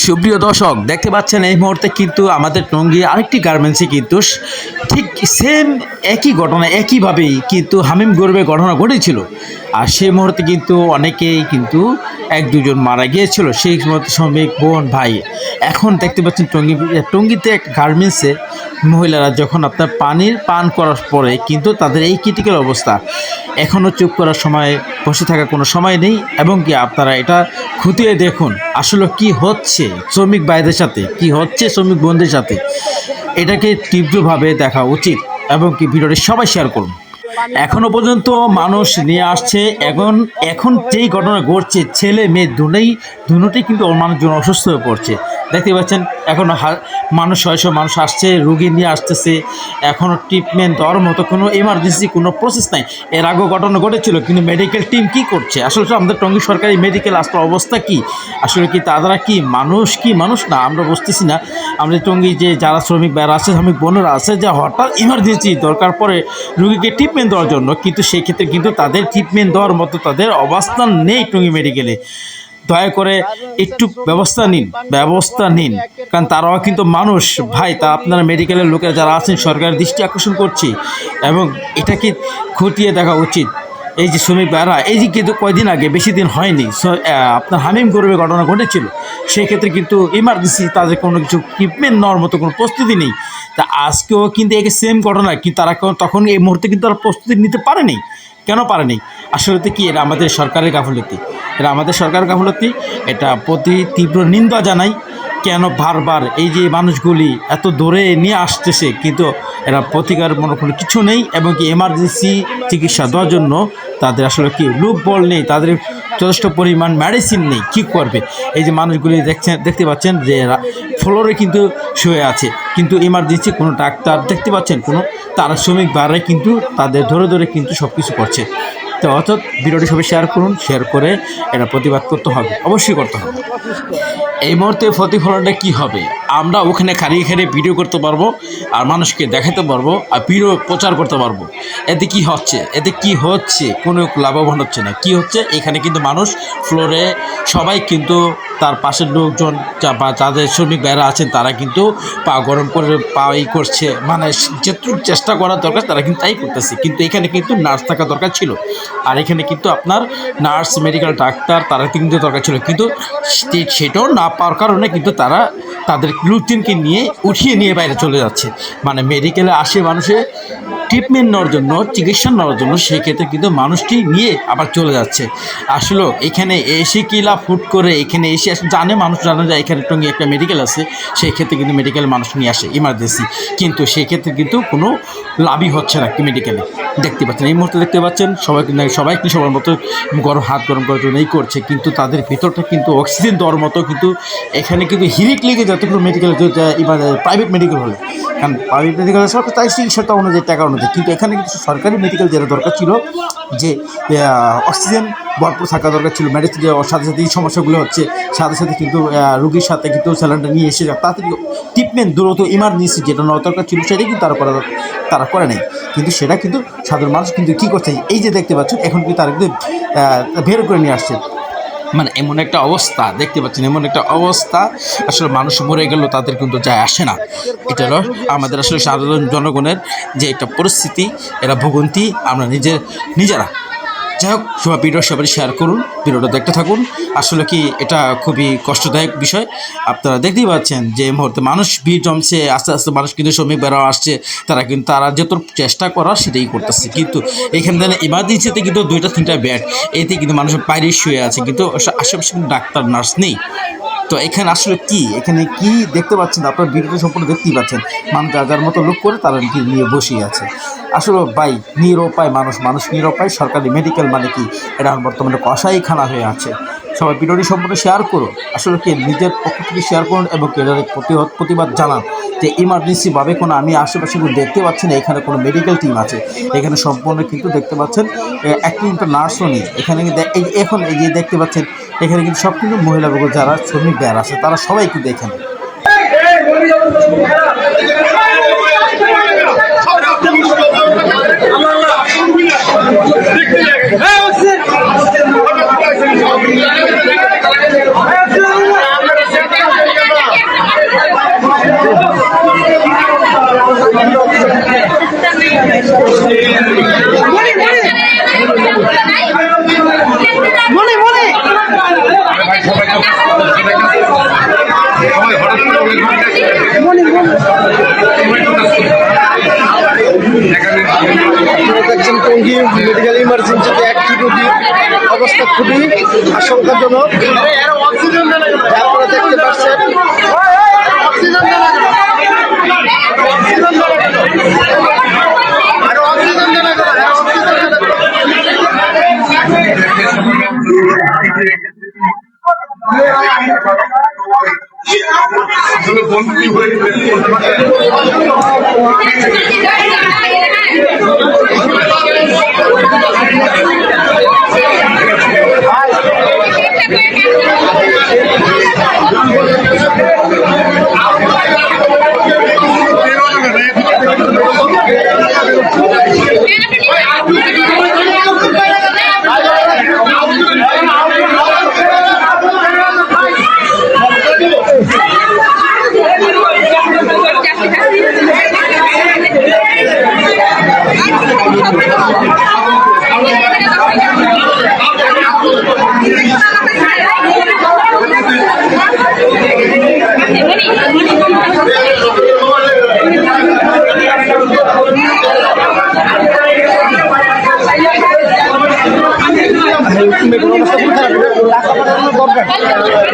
সুপ্রিয় দর্শক, দেখতে পাচ্ছেন এই মুহূর্তে কিন্তু আমাদের টঙ্গী আরেকটি গার্মেন্টসে কিন্তু ঠিক সেম একই ঘটনা একইভাবেই কিন্তু হামিম গ্রুপে ঘটনা ঘটেছিল। আর সেই মুহূর্তে কিন্তু অনেকেই কিন্তু এক দুজন মারা গিয়েছিল, সেই মুহূর্তে শ্রমিক বোন ভাই। এখন দেখতে পাচ্ছেন টঙ্গীতে একটা গার্মেন্টসে মহিলারা যখন আপনার পানির পান করার পরে কিন্তু তাদের এই ক্রিটিক্যাল অবস্থা, এখনও চুপ করার সময়, বসে থাকার কোনো সময় নেই। এবং কি আপনারা এটা খতিয়ে দেখুন আসলে কি হচ্ছে শ্রমিক ভাইদের সাথে, কি হচ্ছে শ্রমিক বোনদের সাথে, এটাকে তীব্রভাবে দেখা উচিত। এবং কি ভিডিওটি সবাই শেয়ার করুন। এখনো পর্যন্ত মানুষ নিয়ে আসছে, এখন যেই ঘটনা ঘটছে, ছেলে মেয়ে দুটোই কিন্তু মানুষজন অসুস্থ হয়ে পড়ছে। দেখতে পাচ্ছেন এখনও মানুষ 600 মানুষ আসছে, রুগী নিয়ে আসতেছে, এখনও ট্রিটমেন্ট দেওয়ার মতো কোনো এমার্জেন্সি কোনো প্রসেস নাই। এর আগেও ঘটনা ঘটেছিল, কিন্তু মেডিকেল টিম কি করছে? আসলে আমাদের টঙ্গী সরকারি মেডিকেল আসলে অবস্থা কি? আসলে কি তারা কি মানুষ না আমরা বুঝতেছি না। আমাদের টঙ্গী যে যারা শ্রমিক ভাইরা আছে, শ্রমিক বোনেরা আছে, যে হঠাৎ ইমার্জেন্সি দরকার পড়ে রুগীকে ট্রিটমেন্ট দেওয়ার জন্য, কিন্তু সেই ক্ষেত্রে কিন্তু তাদের ট্রিটমেন্ট দেওয়ার মতো তাদের অবস্থান নেই টঙ্গী মেডিকেলে। দয়া করে একটু ব্যবস্থা নিন, কারণ তারাও কিন্তু মানুষ ভাই। তা আপনারা মেডিকেলের লোকেরা যারা আছেন, সরকারের দৃষ্টি আকর্ষণ করছি এবং এটাকে খতিয়ে দেখা উচিত। এই যে শ্রমিক ভাইরা, এই যে কিন্তু কয়দিন আগে, বেশি দিন হয়নি, আপনার হামিম গ্রুপে ঘটনা ঘটেছিল, সেই ক্ষেত্রে কিন্তু ইমার্জেন্সি তাদের কোনো কিছু ট্রিটমেন্ট নেওয়ার মতো কোনো প্রস্তুতি নেই। তা আজকেও কিন্তু এই সেম ঘটনা, কিন্তু তারা তখন এই মুহূর্তে কিন্তু তারা প্রস্তুতি নিতে পারেনি। কেন পারেনি? আসলে কি এটা আমাদের সরকারের গাফিলতি, এটা প্রতি তীব্র নিন্দা জানাই। কেন বারবার এই যে মানুষগুলি এত দূরে নিয়ে আসতেছে, কিন্তু এরা প্রতিকার মনে কোনো কিছু নেই। এবং কি এমার্জেন্সি চিকিৎসা দেওয়ার জন্য তাদের আসলে কি লোকবল নেই, তাদের যথেষ্ট পরিমাণ মেডিসিন নেই। কী করবে? এই যে মানুষগুলি দেখতে পাচ্ছেন যে এরা ফ্লোরে কিন্তু শুয়ে আছে, কিন্তু এমার্জেন্সি কোনো ডাক্তার দেখতে পাচ্ছেন কোনো, তারা শ্রমিক ভাইরাই কিন্তু তাদের ধরে কিন্তু সব কিছু করছে। তো অর্থাৎ ভিডিওটি সবাই শেয়ার করুন, শেয়ার করে এটা প্রতিবাদ করতে হবে, অবশ্যই করতে হবে। এই মুহূর্তে প্রতিফলনটা কী হবে? আমরা ওখানে খাড়িয়ে ভিডিও করতে পারবো, আর মানুষকে দেখাতে পারবো, আর ভিডিও প্রচার করতে পারবো। এতে কি হচ্ছে? কোনো লাভবান হচ্ছে না। কি হচ্ছে? এখানে কিন্তু মানুষ ফ্লোরে সবাই কিন্তু তার পাশের লোকজন বা যাদের শ্রমিক ভাইরা আছেন, তারা কিন্তু পা গরম করে করছে, মানে যেটুকু চেষ্টা করার দরকার তারা কিন্তু তাই করতেছে। কিন্তু এখানে কিন্তু নার্স থাকা দরকার ছিল, আর এখানে কিন্তু আপনার নার্স, মেডিকেল ডাক্তার তারা কিন্তু দরকার ছিল, কিন্তু সেটাও না পাওয়ার কারণে কিন্তু তারা তাদের লোকজনকে উঠিয়ে নিয়ে বাইরে চলে যাচ্ছে। মানে মেডিকেলে আসে মানুষের ট্রিটমেন্ট নেওয়ার জন্য, চিকিৎসা নেওয়ার জন্য, সেক্ষেত্রে কিন্তু মানুষটি নিয়ে আবার চলে যাচ্ছে। আসলে এখানে এসে কি লাভ? হুট করে এখানে এসে মানুষ জানে যে এখানে টঙ্গী একটা মেডিকেল আছে, সেই ক্ষেত্রে কিন্তু মেডিকেল মানুষ নিয়ে আসে ইমার্জেন্সি, কিন্তু সেক্ষেত্রে কিন্তু কোনো লাভই হচ্ছে না কি মেডিকেলে। দেখতে পাচ্ছেন এই মুহূর্তে দেখতে পাচ্ছেন সবাই কি সবার মতো হাত গরম করার জন্য করছে, কিন্তু তাদের ভিতরটা কিন্তু অক্সিজেন দেওয়ার মতো কিন্তু এখানে কিন্তু হিরিক লেগে যতগুলো মেডিকেল, প্রাইভেট মেডিকেল হলে, কারণ প্রাইভেট মেডিকেল সরকার তাই চিকিৎসাটা অনুযায়ী টাকা অনুযায়ী, কিন্তু এখানে কিন্তু সরকারি মেডিকেল যেটা দরকার ছিল, যে অক্সিজেন ভরপুর থাকা দরকার ছিল, মেডিসিন সাথে সাথে এই সমস্যাগুলো হচ্ছে, সাথে সাথে কিন্তু রুগীর সাথে কিন্তু স্যালাইনটা নিয়ে এসে তাড়াতাড়ি ট্রিটমেন্ট দ্রুত ইমার্জেন্সি যেটা নেওয়া দরকার ছিল, সেটাই কিন্তু তারা করে নেই। কিন্তু সেটা কিন্তু সাধারণ মানুষ কিন্তু কী করছে, এই যে দেখতে পাচ্ছেন এখন কিন্তু তারা কিন্তু বের করে নিয়ে আসছে। মানে এমন একটা অবস্থা দেখতে পাচ্ছেন, আসলে মানুষ মরে গেল তাদের কিন্তু যায় আসে না। এটা হলো আমাদের আসলে সাধারণ জনগণের যে একটা পরিস্থিতি, এরা ভোগান্তি আমরা নিজেরা। যাই হোক, ভিডিও সবাই শেয়ার করুন, ভিডিওটা দেখতে থাকুন। আসলে কি এটা খুবই কষ্টদায়ক বিষয়। আপনারা দেখতেই পাচ্ছেন যে এই মুহূর্তে মানুষ ভিড় জমছে, আস্তে আস্তে মানুষ কিন্তু শ্রমিক বেড়াও আসছে, তারা যত চেষ্টা করার সেটাই করতেছে। কিন্তু এখানে ইমার্জেন্সিতে কিন্তু 2-3টা বেড, এতে কিন্তু মানুষ বাইরে শুয়ে আছে, কিন্তু আশেপাশে কিন্তু ডাক্তার নার্স নেই। তো এখানে আসলে এখানে কি দেখতে পাচ্ছেন? আপনার ভিডিওটা সম্পূর্ণ দেখতেই পাচ্ছেন, মানুষ যার মতো লোক করে তারা কি নিয়ে বসিয়ে আছে। আসলে ভাই, নিরুপায় মানুষ নিরুপায়। সরকারি মেডিকেল মানে কি, এটা বর্তমানে কসাইখানা হয়ে আছে। সবাই ভিডিওটি সম্পূর্ণ শেয়ার করুন, আসলে কি নিজের পক্ষ থেকে শেয়ার করুন, এবং প্রতিবাদ জানান যে ইমার্জেন্সিভাবে কোনো, আমি আশেপাশে দেখতে পাচ্ছি না এখানে কোনো মেডিকেল টিম আছে। এখানে সম্পূর্ণ কিন্তু দেখতে পাচ্ছেন একটি কিন্তু নার্সও নেই এখানে। এখন এই যে দেখতে পাচ্ছেন এখানে কিন্তু সব কিন্তু মহিলা যারা শ্রমিক ভাইরা আছে, তারা সবাই কিন্তু এখানে। খুবই আশঙ্কাজনক। আপনারা দেখতে পাচ্ছেন দরকার